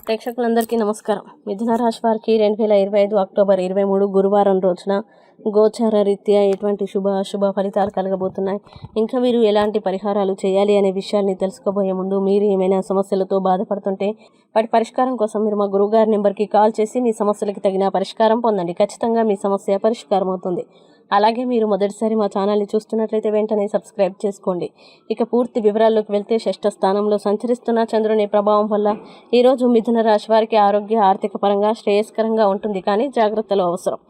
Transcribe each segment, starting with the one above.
ప్రేక్షకులందరికీ నమస్కారం. మిథున రాశి వారికి 2025 అక్టోబర్ 23 గురువారం రోజున గోచార రీత్యా ఎటువంటి శుభ అశుభ ఫలితాలు కలగబోతున్నాయి, ఇంకా మీరు ఎలాంటి పరిహారాలు చేయాలి అనే విషయాల్ని తెలుసుకోబోయే ముందు మీరు ఏమైనా సమస్యలతో బాధపడుతుంటే వాటి పరిష్కారం కోసం మీరు మా గురువుగారి నెంబర్కి కాల్ చేసి మీ సమస్యలకు తగిన పరిష్కారం పొందండి. ఖచ్చితంగా మీ సమస్య పరిష్కారం అవుతుంది. అలాగే మీరు మొదటిసారి మా ఛానల్ని చూస్తున్నట్లయితే వెంటనే సబ్స్క్రైబ్ చేసుకోండి. ఇక పూర్తి వివరాల్లోకి వెళ్తే, షష్ఠ స్థానంలో సంచరిస్తున్న చంద్రుని ప్రభావం వల్ల ఈరోజు మిథున రాశి వారికి ఆరోగ్య ఆర్థిక పరంగా శ్రేయస్కరంగా ఉంటుంది, కానీ జాగ్రత్తలు అవసరం.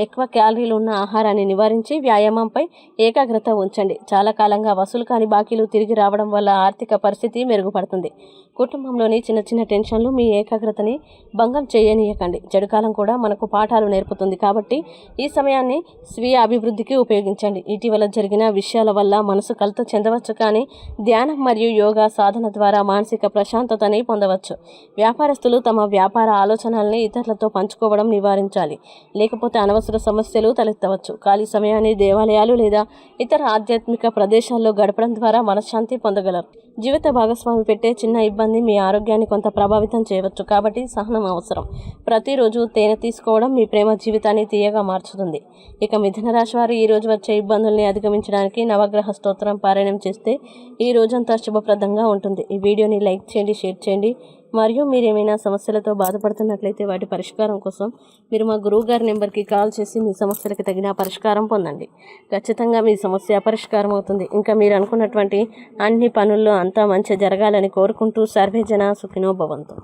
ఎక్కువ క్యాలరీలు ఉన్న ఆహారాన్ని నివారించి వ్యాయామంపై ఏకాగ్రత ఉంచండి. చాలా కాలంగా వసూలు కాని బాకీలు తిరిగి రావడం వల్ల ఆర్థిక పరిస్థితి మెరుగుపడుతుంది. కుటుంబంలోని చిన్న చిన్న టెన్షన్లు మీ ఏకాగ్రతని భంగం చేయనీయకండి. చెడుకాలం కూడా మనకు పాఠాలు నేర్పుతుంది, కాబట్టి ఈ సమయాన్ని స్వీయ అభివృద్ధికి ఉపయోగించండి. ఇటీవల జరిగిన విషయాల వల్ల మనసు కలత చెందవచ్చు, కానీ ధ్యానం మరియు యోగా సాధన ద్వారా మానసిక ప్రశాంతతని పొందవచ్చు. వ్యాపారస్తులు తమ వ్యాపార ఆలోచనల్ని ఇతరులతో పంచుకోవడం నివారించాలి, లేకపోతే అనవసర సమస్యలు తలెత్తవచ్చు. ఖాళీ సమయాన్ని దేవాలయాలు లేదా ఇతర ఆధ్యాత్మిక ప్రదేశాల్లో గడపడం ద్వారా మనశ్శాంతి పొందగలరు. జీవిత భాగస్వామి పెట్టే చిన్న ఇబ్బంది మీ ఆరోగ్యాన్ని కొంత ప్రభావితం చేయవచ్చు, కాబట్టి సహనం అవసరం. ప్రతిరోజు తేనె తీసుకోవడం మీ ప్రేమ జీవితాన్ని తీయగా మార్చుతుంది. ఇక మిథున రాశి వారు ఈ రోజు వచ్చే ఇబ్బందుల్ని అధిగమించడానికి నవగ్రహ స్తోత్రం పారాయణం చేస్తే ఈ రోజంతా శుభప్రదంగా ఉంటుంది. ఈ వీడియోని లైక్ చేయండి, షేర్ చేయండి. మరియు మీరు ఏమైనా సమస్యలతో బాధపడుతున్నట్లయితే వాటి పరిష్కారం కోసం మీరు మా గురువు గారి నెంబర్కి కాల్ చేసి మీ సమస్యలకు తగిన పరిష్కారం పొందండి. ఖచ్చితంగా మీ సమస్య పరిష్కారం అవుతుంది. ఇంకా మీరు అనుకున్నటువంటి అన్ని పనుల్లో అంతా మంచి జరగాలని కోరుకుంటూ సర్వే జన సుఖినో భవంతు.